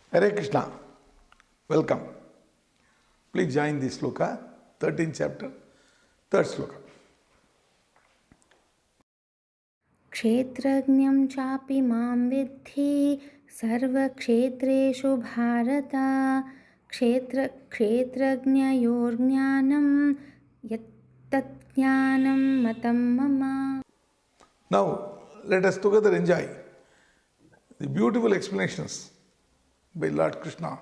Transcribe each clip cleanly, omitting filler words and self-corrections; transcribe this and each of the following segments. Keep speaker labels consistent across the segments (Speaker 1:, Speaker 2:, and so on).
Speaker 1: Hare Krishna, welcome. Please join this sloka, 13th chapter, 3rd sloka.
Speaker 2: क्षेत्रज्ञं चापि मां विद्धि सर्वक्षेत्रेषु भारत क्षेत्रज्ञयोर्ज्ञानं यत्तज्ज्ञानं मतं मम.
Speaker 1: Now, let us together enjoy the beautiful explanations by Lord Krishna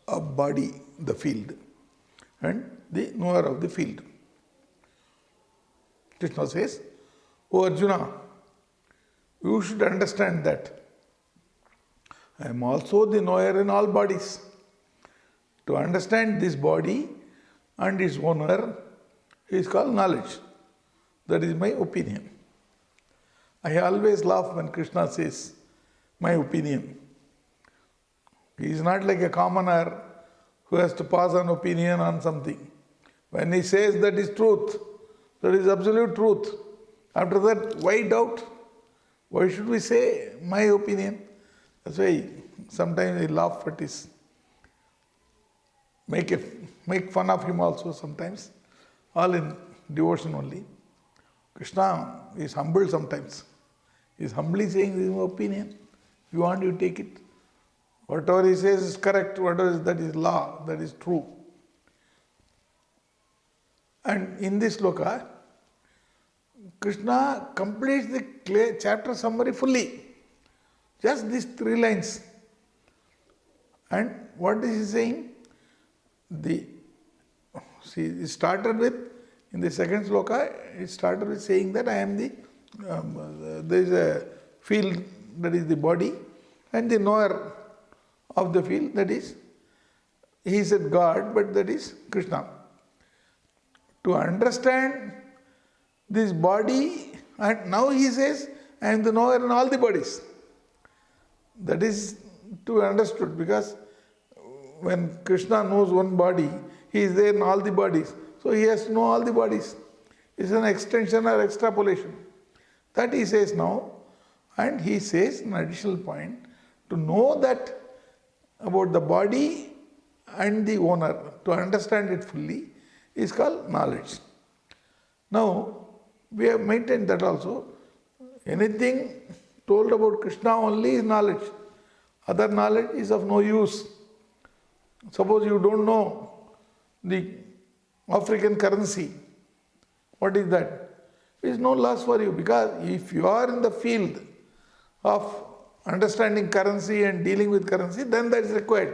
Speaker 1: of body, the field, and the knower of the field. Krishna says, O Arjuna, you should understand that I am also the knower in all bodies. To understand this body and its owner is called knowledge. That is my opinion. I always laugh when Krishna says, my opinion. He is not like a commoner who has to pass an opinion on something. When he says that is truth, that is absolute truth. After that, why doubt? Why should we say my opinion? That's why sometimes I laugh at his, make fun of him also sometimes, all in devotion only. Krishna is humble sometimes. He is humbly saying, this is my opinion. If you want, you take it. Whatever he says is correct, whatever is that is law, that is true. And in this sloka, Krishna completes the chapter summary fully. Just these 3 lines. And what is he saying? It started with, in the second sloka, it started with saying that I am there is a field, that is the body, and the knower of the field, that is, he said God, but that is Krishna. To understand this body, and now he says, I am the knower in all the bodies. That is to be understood, because when Krishna knows one body, he is there in all the bodies. So he has to know all the bodies. It's an extension or extrapolation. That he says now, and he says an additional point, to know that about the body and the owner, to understand it fully, is called knowledge. Now, we have maintained that also. Anything told about Krishna only is knowledge. Other knowledge is of no use. Suppose you don't know the African currency. What is that? It is no loss for you, because if you are in the field of understanding currency and dealing with currency, then that is required.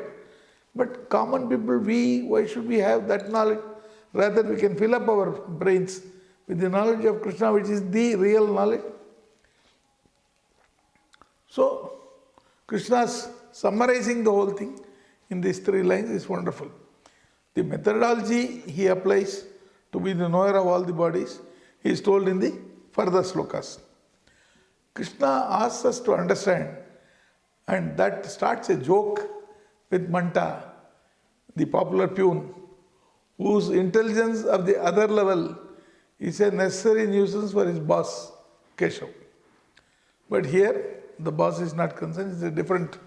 Speaker 1: But common people, why should we have that knowledge? Rather, we can fill up our brains with the knowledge of Krishna, which is the real knowledge. So, Krishna's summarizing the whole thing in these 3 lines is wonderful. The methodology he applies to be the knower of all the bodies is told in the further slokas. Krishna asks us to understand, and that starts a joke with Manta, the popular peon, whose intelligence of the other level is a necessary nuisance for his boss, Keshav. But here, the boss is not concerned, it's a different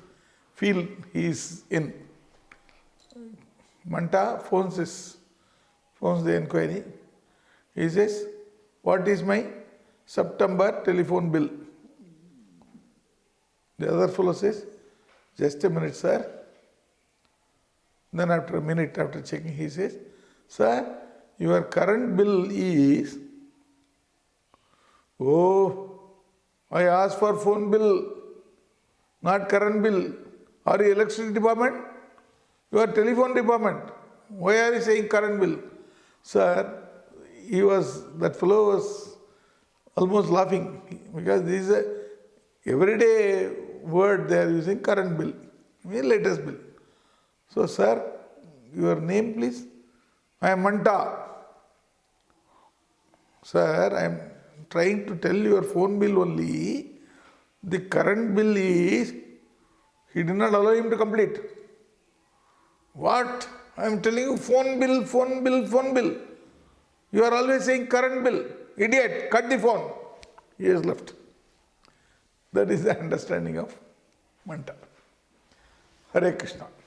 Speaker 1: field he is in. Manta phones the inquiry. He says, what is my September telephone bill? The other fellow says, just a minute, sir. Then after a minute, after checking, he says, sir, your current bill is, oh, I asked for phone bill, not current bill. Are you electricity department? You are telephone department. Why are you saying current bill? Sir, that fellow was almost laughing, because this is a everyday word they are using, current bill, latest bill. So, sir, your name please? I am Manta. Sir, I am trying to tell your phone bill only. The current bill is, he did not allow him to complete. What? I am telling you phone bill, phone bill, phone bill. You are always saying current bill. Idiot, cut the phone. He has left. That is the understanding of Manta. Hare Krishna.